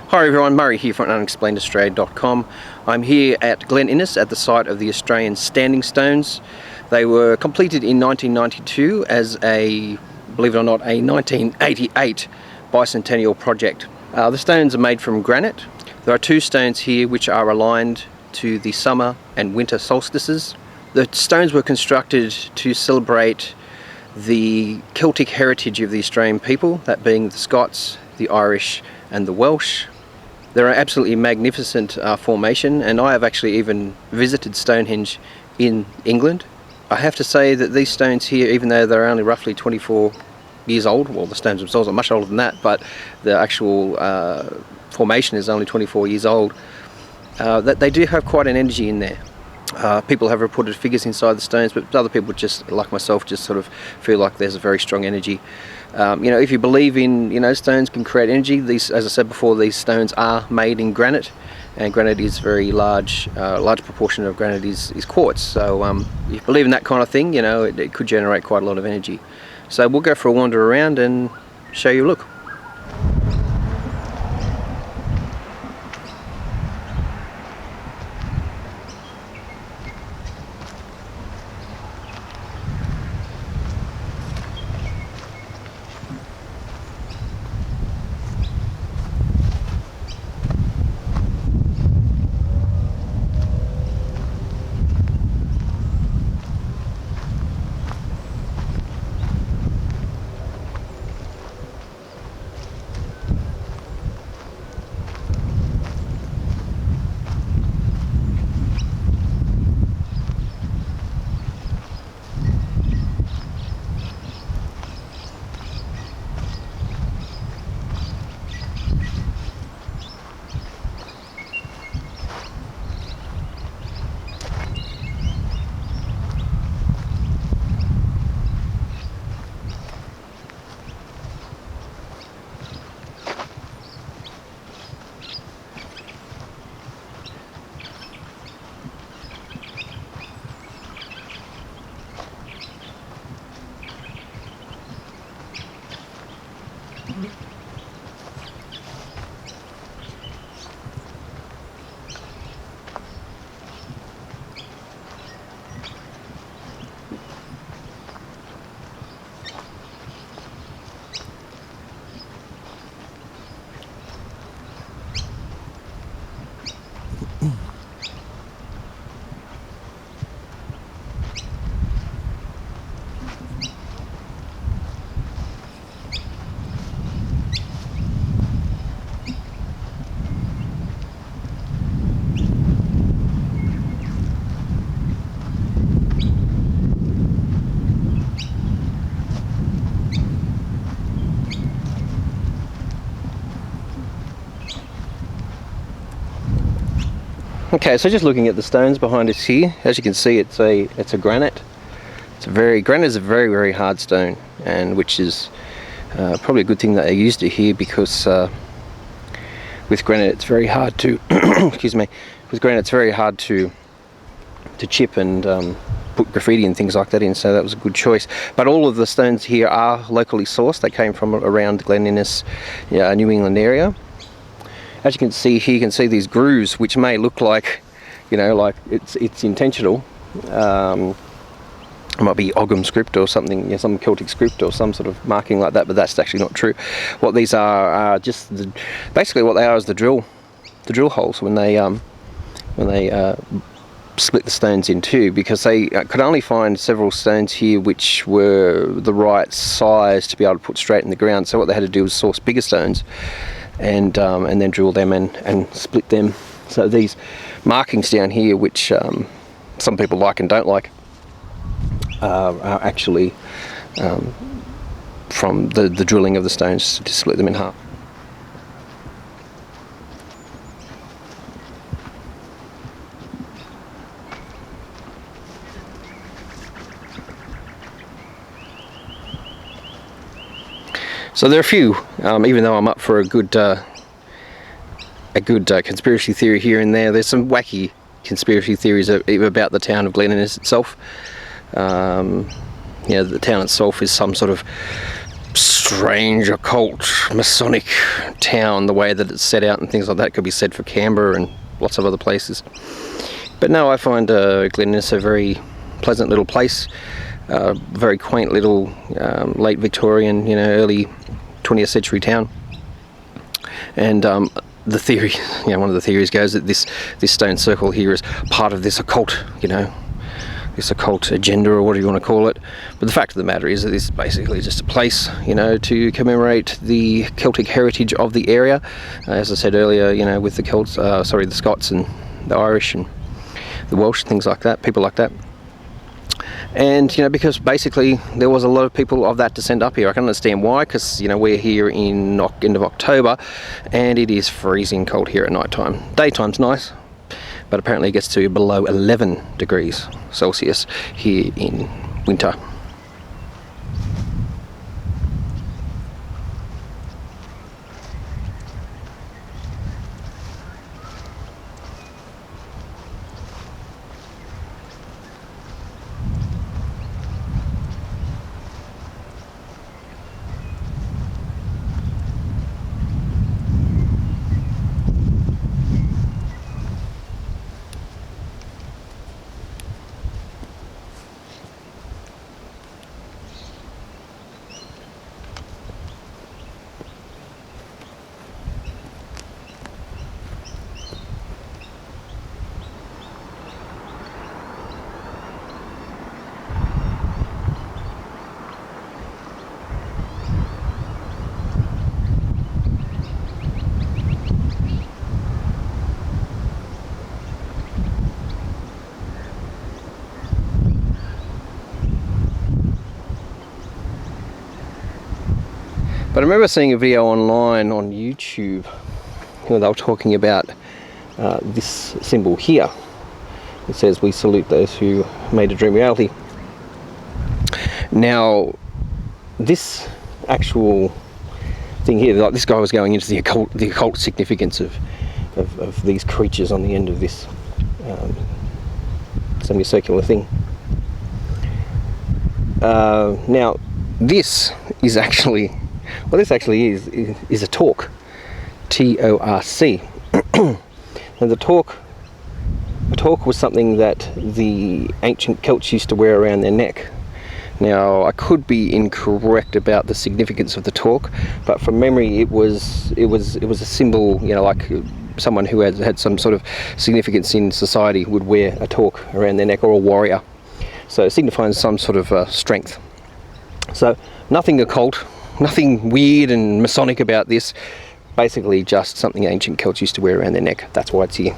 Hi everyone, Murray here from Unexplainedaustralia.com. I'm here at Glen Innes at the site of the Australian Standing Stones. They were completed in 1992 as a, believe it or not, a 1988 bicentennial project. The stones are made from granite. There are two stones here which are aligned to the summer and winter solstices. The stones were constructed to celebrate the Celtic heritage of the Australian people, that being the Scots, the Irish and the Welsh. They're an absolutely magnificent formation, and I have actually even visited Stonehenge in England. I have to say that these stones here, even though they're only roughly 24 years old, well, the stones themselves are much older than that, but the actual formation is only 24 years old, that they do have quite an energy in there. People have reported figures inside the stones, but other people, just like myself, just sort of feel like there's a very strong energy. If you believe in, stones can create energy, these, as I said before, these stones are made in granite, and granite is very large. Large proportion of granite is quartz. So if you believe in that kind of thing, it could generate quite a lot of energy. So we'll go for a wander around and show you a look. Okay, so just looking at the stones behind us here, as you can see, it's a granite. Granite is a very, very hard stone, and which is probably a good thing that they used it here, because with granite it's very hard to excuse me. With granite it's very hard to chip and put graffiti and things like that in, so that was a good choice. But all of the stones here are locally sourced. They came from around Glen Innes, New England area. As you can see here, you can see these grooves, which may look like, like it's intentional. It might be Ogham script or something, some Celtic script or some sort of marking like that, but that's actually not true. What these are just basically what they are is the drill holes when they split the stones in two, because they could only find several stones here which were the right size to be able to put straight in the ground. So what they had to do was source bigger stones and then drill them and split them. So these markings down here, which some people like and don't like, are actually from the drilling of the stones to split them in half. So there are a few, even though I'm up for a good conspiracy theory here and there, there's some wacky conspiracy theories about the town of Glen Innes itself. The town itself is some sort of strange, occult, Masonic town, the way that it's set out and things like that could be said for Canberra and lots of other places. But no, I find Glen Innes a very pleasant little place, very quaint little late Victorian, early 20th century town. And the theory, one of the theories goes that this stone circle here is part of this occult, this occult agenda or whatever you want to call it. But the fact of the matter is that this is basically just a place, to commemorate the Celtic heritage of the area. As I said earlier, with the Celts, the Scots and the Irish and the Welsh, things like that, people like that. And because basically there was a lot of people of that descent up here. I can understand why, because we're here in end of October and it is freezing cold here at night time. Daytime's nice, but apparently it gets to below 11 degrees Celsius here in winter. But I remember seeing a video online on YouTube where they were talking about this symbol here. It says, "We salute those who made a dream reality." Now, this actual thing here, like this guy was going into the occult significance of these creatures on the end of this semicircular thing. Now, this is actually, well, this actually is a torc, T-O-R-C. And the torc was something that the ancient Celts used to wear around their neck. Now, I could be incorrect about the significance of the torc, but from memory, it was a symbol, like someone who had some sort of significance in society would wear a torc around their neck, or a warrior. So it signifies some sort of strength. So nothing occult, nothing weird and Masonic about this. Basically just something ancient Celts used to wear around their neck. That's why it's here.